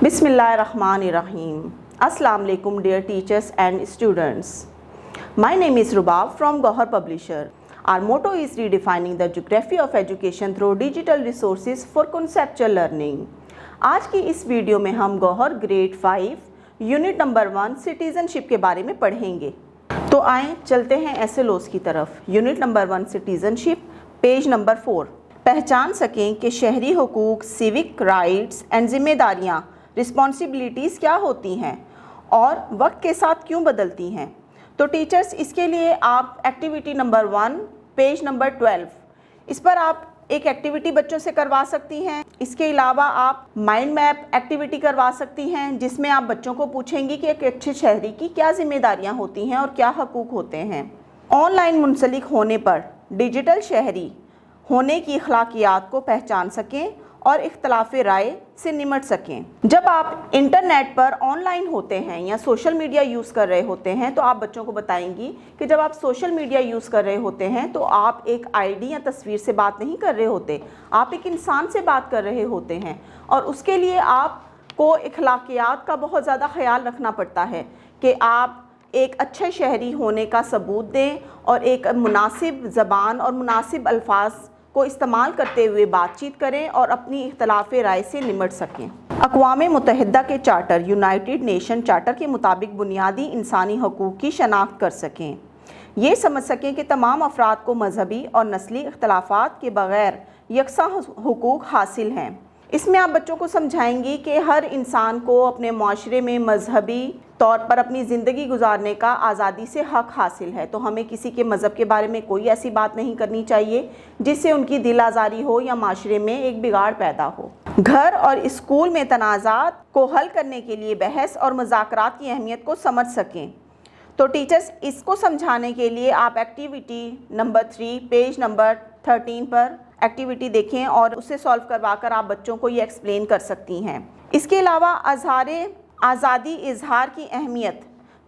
Bismillahirrahmanirrahim. Assalamu alaikum dear teachers and students. My name is Rubab from Gohar Publisher. Our motto is redefining the geography of education through digital resources for conceptual learning. आज की इस video में हम Gauhar grade 5 unit number 1 citizenship के बारे में पढ़ेंगे। तो आएँ चलते हैं एसएलओस की तरफ। Unit number 1 citizenship, page number 4। पहचान सकें कि शहरी हुकूक, सिविक राइट्स एंड जिम्मेदारियाँ, रिस्पॉन्सिबिलिटीज़ क्या होती हैं और वक्त के साथ क्यों बदलती हैं। तो टीचर्स, इसके लिए आप एक्टिविटी नंबर 1 पेज नंबर 12 इस पर आप एक एक्टिविटी बच्चों से करवा सकती हैं। इसके अलावा आप माइंड मैप एक्टिविटी करवा सकती हैं, जिसमें आप बच्चों को पूछेंगी कि एक अच्छे शहरी की क्या जिम्मेदारियां होती हैं और क्या हकूक़ होते हैं। ऑनलाइन मुंसलिक होने पर डिजिटल शहरी होने की अखलाकियात को पहचान सकें और इख्तलाफ राय से निमट सकें। जब आप इंटरनेट पर ऑनलाइन होते हैं या सोशल मीडिया यूज़ कर रहे होते हैं, तो आप बच्चों को बताएंगी कि जब आप सोशल मीडिया यूज़ कर रहे होते हैं तो आप एक आईडी या तस्वीर से बात नहीं कर रहे होते, आप एक इंसान से बात कर रहे होते हैं। और उसके लिए आपको अखलाकियात का बहुत ज़्यादा ख्याल रखना पड़ता है कि आप एक अच्छे शहरी होने का सबूत दें और एक मुनासिब ज़बान और मुनासिब अल्फाज को इस्तेमाल करते हुए बातचीत करें और अपनी इख्तलाफ राय से निमट सकें। अक़वाम मुत्तहिदा के चार्टर, यूनाइटेड नेशन चार्टर के मुताबिक बुनियादी इंसानी हकूक़ की शनाख्त कर सकें, ये समझ सकें कि तमाम अफराद को मजहबी और नस्ली इख्तलाफात के बग़ैर यकसा हकूक़ हासिल हैं। इसमें आप बच्चों को समझाएंगी कि हर इंसान को अपने माशरे में मजहबी तौर पर अपनी ज़िंदगी गुजारने का आज़ादी से हक़ हासिल है। तो हमें किसी के मज़हब के बारे में कोई ऐसी बात नहीं करनी चाहिए जिससे उनकी दिल आज़ारी हो या माशरे में एक बिगाड़ पैदा हो। घर और स्कूल में तनाज़ात को हल करने के लिए बहस और मुज़ाकरात की अहमियत को समझ सकें। तो टीचर्स, इसको समझाने के लिए आप एक्टिविटी नंबर 3 पेज नंबर 13 पर एक्टिविटी देखें और उसे सॉल्व करवाकर आप बच्चों को ये एक्सप्लेन कर सकती हैं। इसके अलावा आज़ादी इजहार की अहमियत।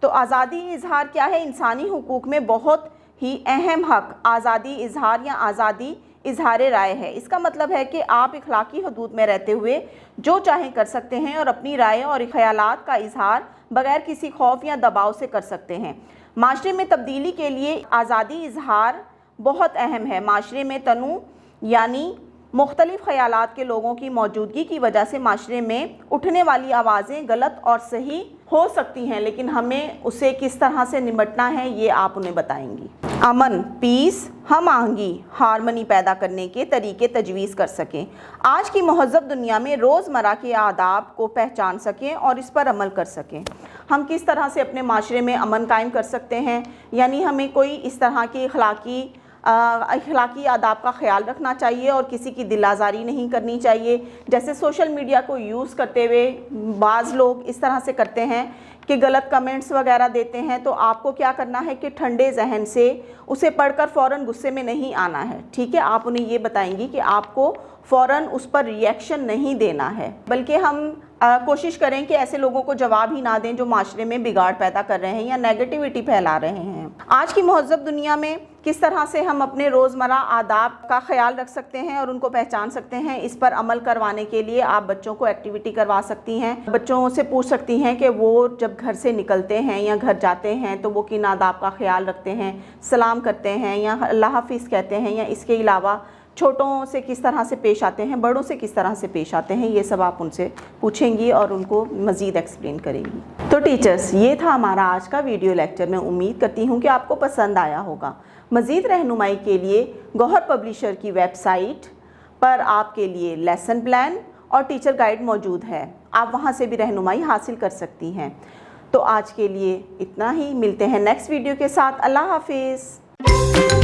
तो आज़ादी इजहार क्या है? इंसानी हुकूक में बहुत ही अहम हक़ आज़ादी इजहार या आज़ादी इजहार राय है। इसका मतलब है कि आप इखलाकी हदूद में रहते हुए जो चाहें कर सकते हैं और अपनी राय और ख़यालात का इजहार बग़ैर किसी खौफ या दबाव से कर सकते हैं। माशरे में तब्दीली के लिए आज़ादी इजहार बहुत अहम है। माशरे में तनू यानी मुख्तलिफ़ ख़यालात के लोगों की मौजूदगी की वजह से माशरे में उठने वाली आवाज़ें गलत और सही हो सकती हैं, लेकिन हमें उसे किस तरह से निपटना है ये आप उन्हें बताएंगी। अमन, पीस, हम आहंगी, हारमनी पैदा करने के तरीके तजवीज़ कर सकें। आज की महज़्ज़ब दुनिया में रोज़मर्रा के आदाब को पहचान सकें और इस पर अमल कर सकें। हम किस तरह से अपने माशरे में अमन कायम कर सकते हैं, यानी हमें कोई इस तरह की अखलाकी आदाब का ख्याल रखना चाहिए और किसी की दिल आज़ारी नहीं करनी चाहिए। जैसे सोशल मीडिया को यूज़ करते हुए बाज़ लोग इस तरह से करते हैं कि गलत कमेंट्स वगैरह देते हैं, तो आपको क्या करना है कि ठंडे जहन से उसे पढ़कर फ़ौरन गुस्से में नहीं आना है। ठीक है, आप उन्हें ये बताएंगी कि आपको फ़ौरन उस पर रिएक्शन नहीं देना है, बल्कि हम कोशिश करें कि ऐसे लोगों को जवाब ही ना दें जो माशरे में बिगाड़ पैदा कर रहे हैं या नेगेटिविटी फैला रहे हैं। आज की महज़्ज़ब दुनिया में किस तरह से हम अपने रोज़मर्रा आदाब का ख्याल रख सकते हैं और उनको पहचान सकते हैं, इस पर अमल करवाने के लिए आप बच्चों को एक्टिविटी करवा सकती हैं। बच्चों से पूछ सकती हैं कि वो जब घर से निकलते हैं या घर जाते हैं तो वो किन आदाब का ख्याल रखते हैं, सलाम करते हैं या अल्लाह हाफ़िज़ कहते हैं, या इसके अलावा छोटों से किस तरह से पेश आते हैं, बड़ों से किस तरह से पेश आते हैं। ये सब आप उनसे पूछेंगी और उनको मज़ीद एक्सप्लेन करेंगी। तो टीचर्स, ये था हमारा आज का वीडियो लेक्चर। मैं उम्मीद करती हूँ कि आपको पसंद आया होगा। मज़ीद रहनुमाई के लिए गौहर पब्लिशर की वेबसाइट पर आपके लिए लेसन प्लान और टीचर गाइड मौजूद है, आप वहाँ से भी रहनुमाई हासिल कर सकती हैं। तो आज के लिए इतना ही, मिलते हैं नेक्स्ट वीडियो के साथ। अल्लाह हाफिज़।